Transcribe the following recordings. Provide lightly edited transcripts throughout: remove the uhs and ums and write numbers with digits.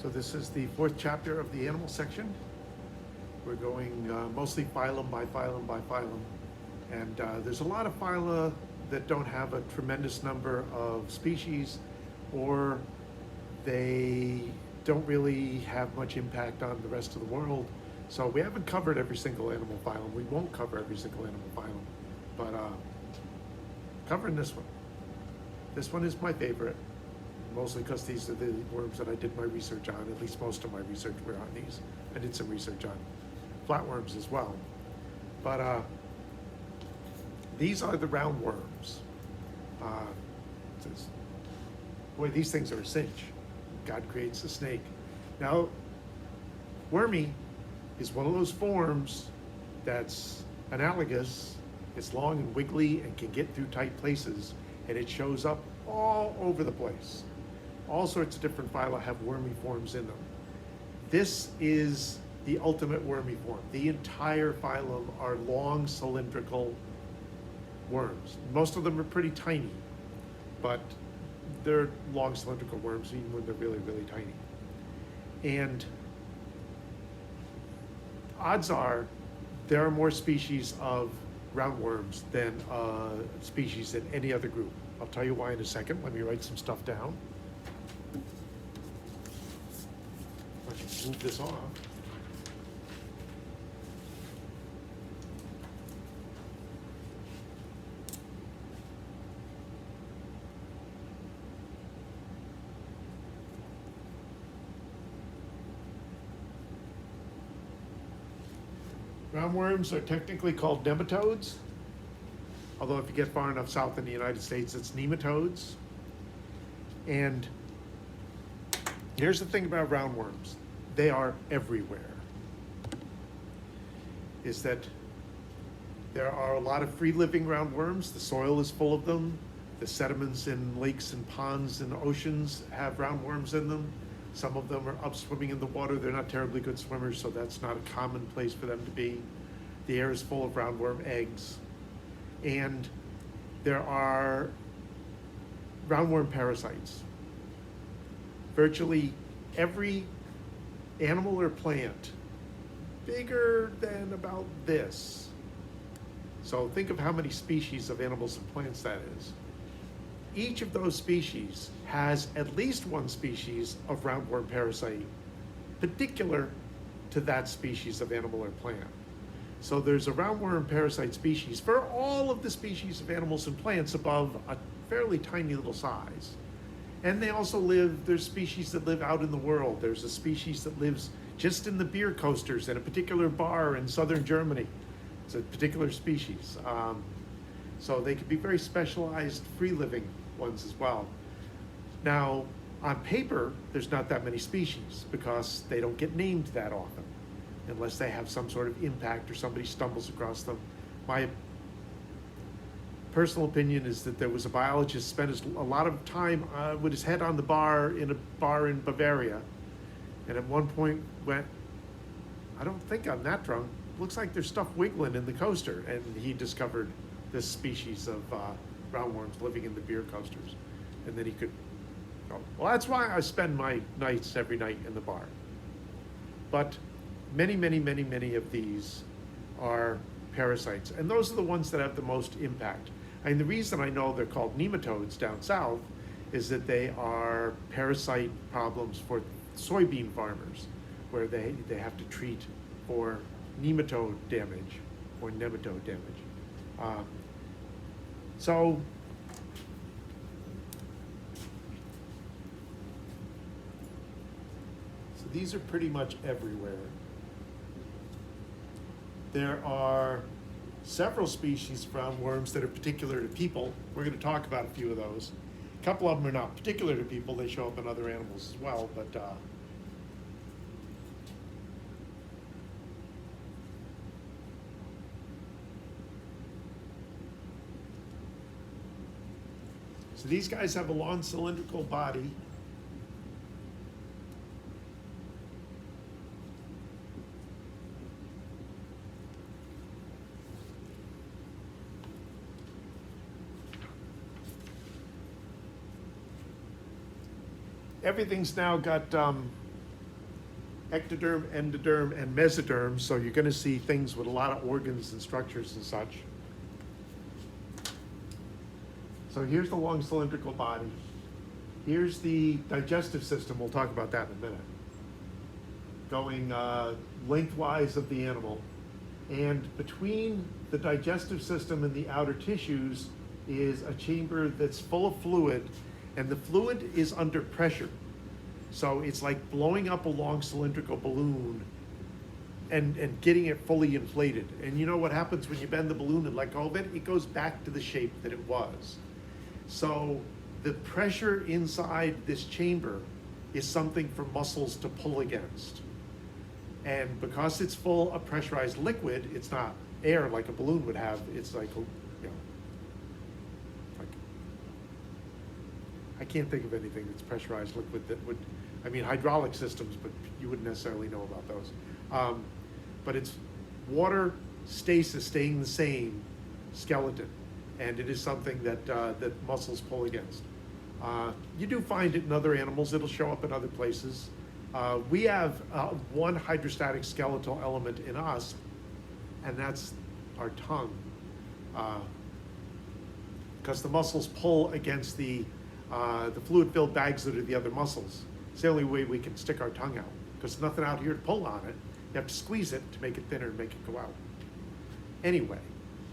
So this is the fourth chapter of the animal section. We're going mostly phylum by phylum by phylum. And there's a lot of phyla that don't have a tremendous number of species, or they don't really have much impact on the rest of the world. So we haven't covered every single animal phylum. We won't cover every single animal phylum, but covering this one. This one is my favorite, mostly because these are the worms that I did my research on. At least most of my research were on these. I did some research on flatworms as well. But these are the roundworms. Boy, these things are a cinch. God creates a snake. Now, wormy is one of those forms that's analogous. It's long and wiggly and can get through tight places, and it shows up all over the place. All sorts of different phyla have wormy forms in them. This is the ultimate wormy form. The entire phylum are long cylindrical worms. Most of them are pretty tiny, but they're long cylindrical worms even when they're really, really tiny. And odds are there are more species of roundworms than species in any other group. I'll tell you why in a second. Let me write some stuff down. Let's move this off. Roundworms are technically called nematodes, although if you get far enough south in the United States, it's nematodes. And here's the thing about roundworms. They are everywhere. Is that there are a lot of free-living roundworms. The soil is full of them. The sediments in lakes and ponds and oceans have roundworms in them. Some of them are up swimming in the water. They're not terribly good swimmers, so that's not a common place for them to be. The air is full of roundworm eggs. And there are roundworm parasites. Virtually every animal or plant bigger than about this. So think of how many species of animals and plants that is. Each of those species has at least one species of roundworm parasite particular to that species of animal or plant. So there's a roundworm parasite species for all of the species of animals and plants above a fairly tiny little size. And they also live, there's species that live out in the world. There's a species that lives just in the beer coasters in a particular bar in southern Germany. It's a particular species. So they could be very specialized, free-living ones as well. Now, on paper, there's not that many species because they don't get named that often unless they have some sort of impact or somebody stumbles across them. My personal opinion is that there was a biologist spent a lot of time with his head on the bar in a bar in Bavaria, and at one point went, I don't think I'm that drunk. Looks like there's stuff wiggling in the coaster, and he discovered this species of roundworms living in the beer coasters. And then he could go, well, that's why I spend my nights every night in the bar. But many, many, many, many of these are parasites, and those are the ones that have the most impact. And the reason I know they're called nematodes down south is that they are parasite problems for soybean farmers, where they have to treat for nematode damage or nematode damage. So these are pretty much everywhere. There are several species of roundworms that are particular to people. We're going to talk about a few of those. A couple of them are not particular to people. They show up in other animals as well, but so these guys have a long cylindrical body. Everything's now got ectoderm, endoderm, and mesoderm, so you're going to see things with a lot of organs and structures and such. So here's the long cylindrical body. Here's the digestive system. We'll talk about that in a minute. Going lengthwise of the animal. And between the digestive system and the outer tissues is a chamber that's full of fluid, and the fluid is under pressure. So it's like blowing up a long cylindrical balloon and getting it fully inflated. And you know what happens when you bend the balloon and let go of it? It goes back to the shape that it was. So the pressure inside this chamber is something for muscles to pull against. And because it's full of pressurized liquid, it's not air like a balloon would have. It's like, you know, like, I can't think of anything that's pressurized liquid that would, I mean, hydraulic systems, but you wouldn't necessarily know about those. But it's water stasis, staying the same skeleton. And it is something that, that muscles pull against. You do find it in other animals. It'll show up in other places. We have one hydrostatic skeletal element in us, and that's our tongue. Because the muscles pull against the fluid-filled bags that are the other muscles. It's the only way we can stick our tongue out, because there's nothing out here to pull on it. You have to squeeze it to make it thinner and make it go out. Anyway,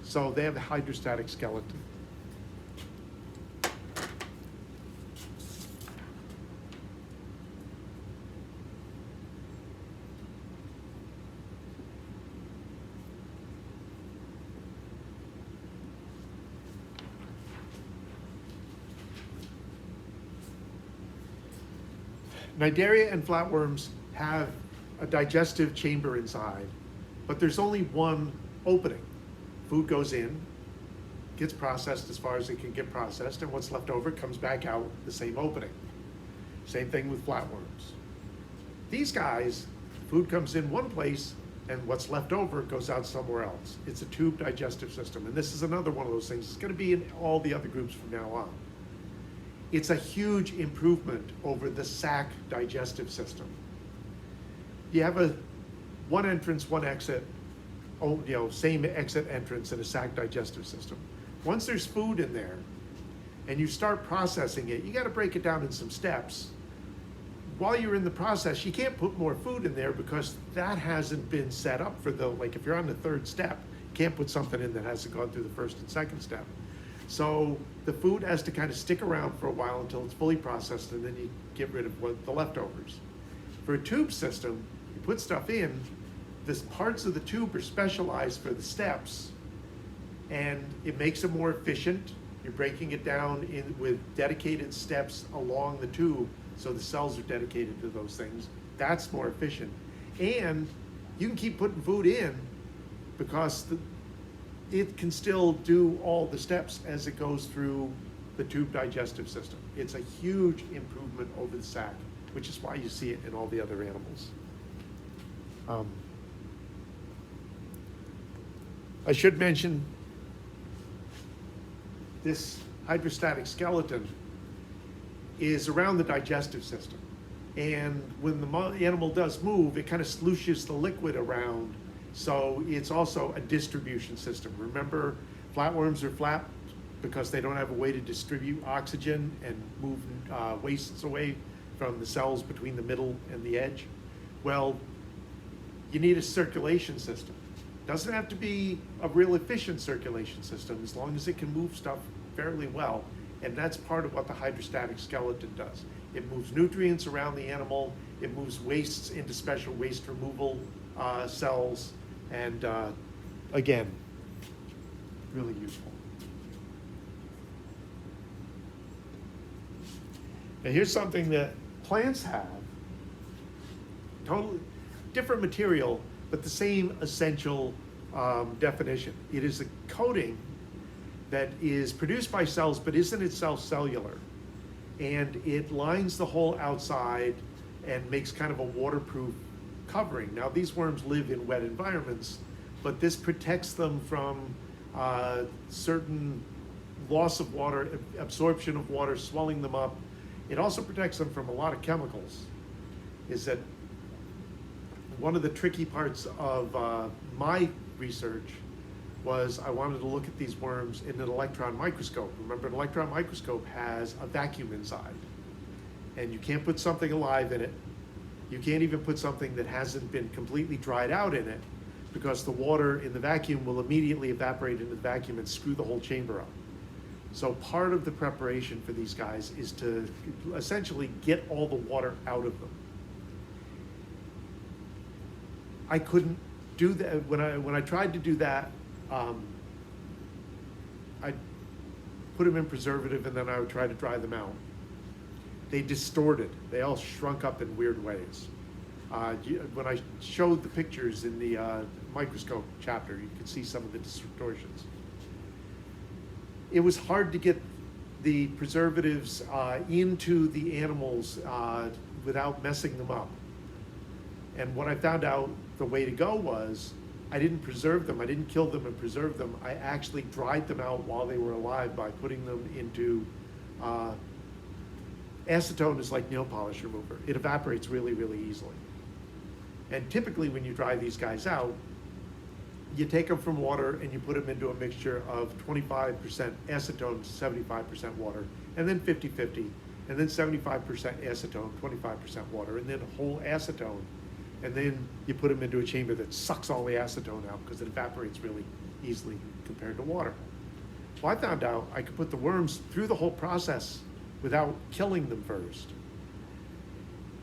so they have the hydrostatic skeleton. Cnidaria and flatworms have a digestive chamber inside, but there's only one opening. Food goes in, gets processed as far as it can get processed, and what's left over comes back out the same opening. Same thing with flatworms. These guys, food comes in one place, and what's left over goes out somewhere else. It's a tube digestive system, and this is another one of those things. It's going to be in all the other groups from now on. It's a huge improvement over the sac digestive system. You have a one entrance, one exit, same exit entrance in a sac digestive system. Once there's food in there and you start processing it, you got to break it down in some steps. While you're in the process, you can't put more food in there because that hasn't been set up for like if you're on the third step, you can't put something in that hasn't gone through the first and second step. So the food has to kind of stick around for a while until it's fully processed, and then you get rid of the leftovers. For a tube system, you put stuff in, the parts of the tube are specialized for the steps, and it makes it more efficient. You're breaking it down with dedicated steps along the tube, so the cells are dedicated to those things. That's more efficient. And you can keep putting food in because it can still do all the steps as it goes through the tube digestive system. It's a huge improvement over the sac, which is why you see it in all the other animals. I should mention this hydrostatic skeleton is around the digestive system. And when the animal does move, it kind of slooshes the liquid around. So it's also a distribution system. Remember, flatworms are flat because they don't have a way to distribute oxygen and move wastes away from the cells between the middle and the edge. Well, you need a circulation system. Doesn't have to be a real efficient circulation system as long as it can move stuff fairly well. And that's part of what the hydrostatic skeleton does. It moves nutrients around the animal. It moves wastes into special waste removal cells. And again, really useful. Now here's something that plants have. Totally different material, but the same essential definition. It is a coating that is produced by cells, but isn't itself cellular. And it lines the whole outside and makes kind of a waterproof covering. Now, these worms live in wet environments, but this protects them from certain loss of water, absorption of water, swelling them up. It also protects them from a lot of chemicals. Is that one of the tricky parts of my research was I wanted to look at these worms in an electron microscope. Remember, an electron microscope has a vacuum inside, and you can't put something alive in it. You can't even put something that hasn't been completely dried out in it, because the water in the vacuum will immediately evaporate into the vacuum and screw the whole chamber up. So part of the preparation for these guys is to essentially get all the water out of them. I couldn't do that. When I tried to do that, I put them in preservative, and then I would try to dry them out. They distorted. They all shrunk up in weird ways. When I showed the pictures in the microscope chapter, you could see some of the distortions. It was hard to get the preservatives into the animals without messing them up. And what I found out the way to go was, I didn't preserve them. I didn't kill them and preserve them. I actually dried them out while they were alive by putting them into acetone is like nail polish remover. It evaporates really, really easily. And typically when you dry these guys out, you take them from water and you put them into a mixture of 25% acetone, 75% water, and then 50-50, and then 75% acetone, 25% water, and then whole acetone. And then you put them into a chamber that sucks all the acetone out because it evaporates really easily compared to water. Well, I found out I could put the worms through the whole process without killing them first.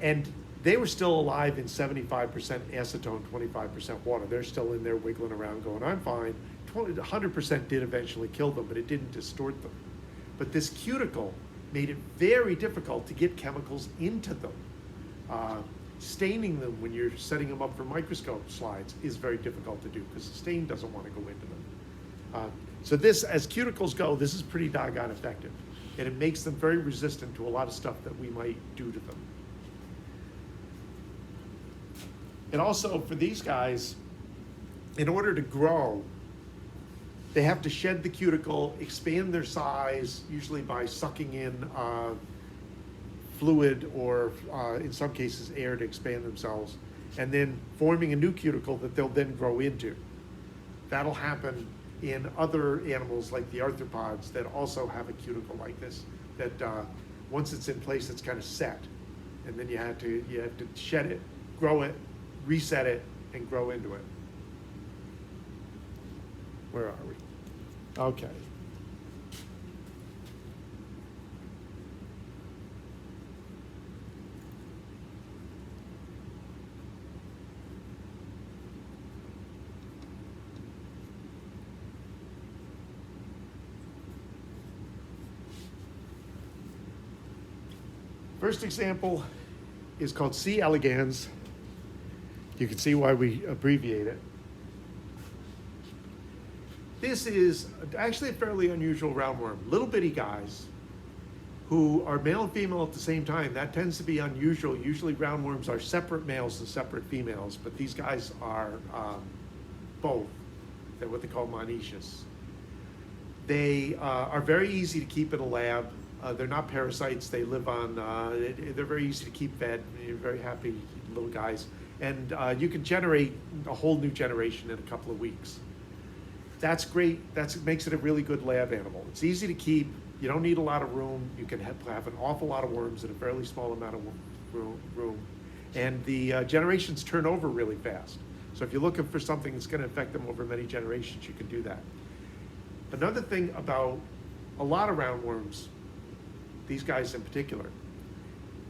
And they were still alive in 75% acetone, 25% water. They're still in there wiggling around going, I'm fine. 100% did eventually kill them, but it didn't distort them. But this cuticle made it very difficult to get chemicals into them. Staining them when you're setting them up for microscope slides is very difficult to do because the stain doesn't want to go into them. So this, as cuticles go, this is pretty doggone effective. And it makes them very resistant to a lot of stuff that we might do to them. And also for these guys, in order to grow, they have to shed the cuticle, expand their size, usually by sucking in fluid or in some cases air to expand themselves, and then forming a new cuticle that they'll then grow into. That'll happen in other animals like the arthropods that also have a cuticle like this, that once it's in place, it's kind of set. And then you have to shed it, grow it, reset it, and grow into it. Where are we? Okay. First example is called C. elegans. You can see why we abbreviate it. This is actually a fairly unusual roundworm. Little bitty guys who are male and female at the same time. That tends to be unusual. Usually roundworms are separate males and separate females, but these guys are both. They're what they call monoecious. They are very easy to keep in a lab. They're not parasites. They live on, they're very easy to keep fed. You're very happy little guys. And you can generate a whole new generation in a couple of weeks. That's great. That makes it a really good lab animal. It's easy to keep. You don't need a lot of room. You can have an awful lot of worms in a fairly small amount of room. And the generations turn over really fast. So if you're looking for something that's going to affect them over many generations, you can do that. Another thing about a lot of roundworms, these guys in particular,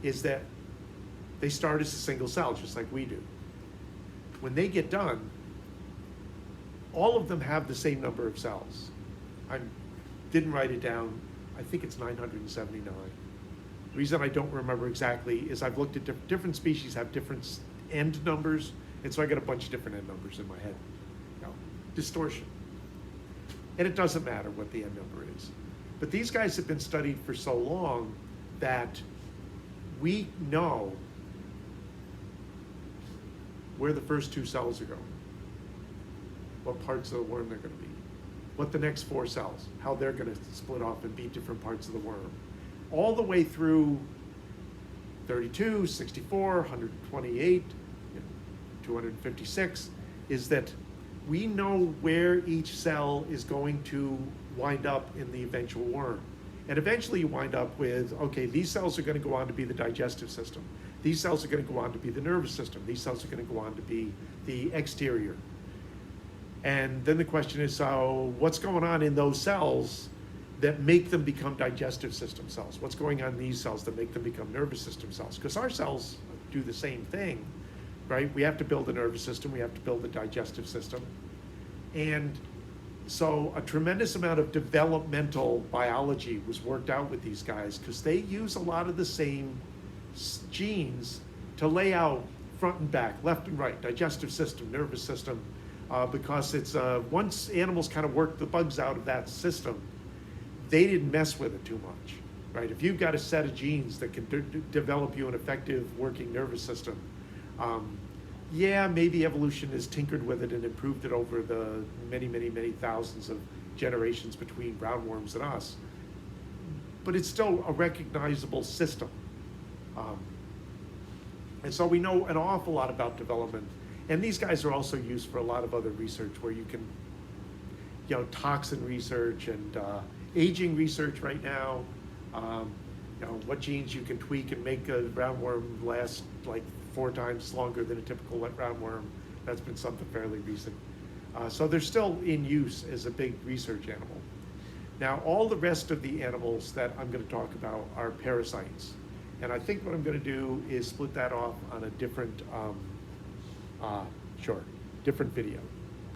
is that they start as a single cell, just like we do. When they get done, all of them have the same number of cells. I didn't write it down. I think it's 979. The reason I don't remember exactly is I've looked at different species have different end numbers, and so I got a bunch of different end numbers in my head. Distortion. And it doesn't matter what the end number is. But these guys have been studied for so long that we know where the first two cells are going, what parts of the worm they're going to be, what the next four cells, how they're going to split off and be different parts of the worm, all the way through 32, 64, 128. 256, is that we know where each cell is going to wind up in the eventual worm. And eventually you wind up with, okay, these cells are going to go on to be the digestive system. These cells are going to go on to be the nervous system. These cells are going to go on to be the exterior. And then the question is, so what's going on in those cells that make them become digestive system cells? What's going on in these cells that make them become nervous system cells? Because our cells do the same thing, right? We have to build a nervous system, we have to build a digestive system. And so a tremendous amount of developmental biology was worked out with these guys because they use a lot of the same genes to lay out front and back, left and right, digestive system, nervous system, because it's once animals kind of work the bugs out of that system, they didn't mess with it too much, right? If you've got a set of genes that can develop you an effective working nervous system, yeah, maybe evolution has tinkered with it and improved it over the many, many, many thousands of generations between roundworms and us, but it's still a recognizable system. And so we know an awful lot about development. And these guys are also used for a lot of other research where you can, you know, toxin research and aging research right now. You know, what genes you can tweak and make a roundworm last like 4 times longer than a typical wet roundworm. That's been something fairly recent. So they're still in use as a big research animal. Now, all the rest of the animals that I'm going to talk about are parasites. And I think what I'm going to do is split that off on a different, different video.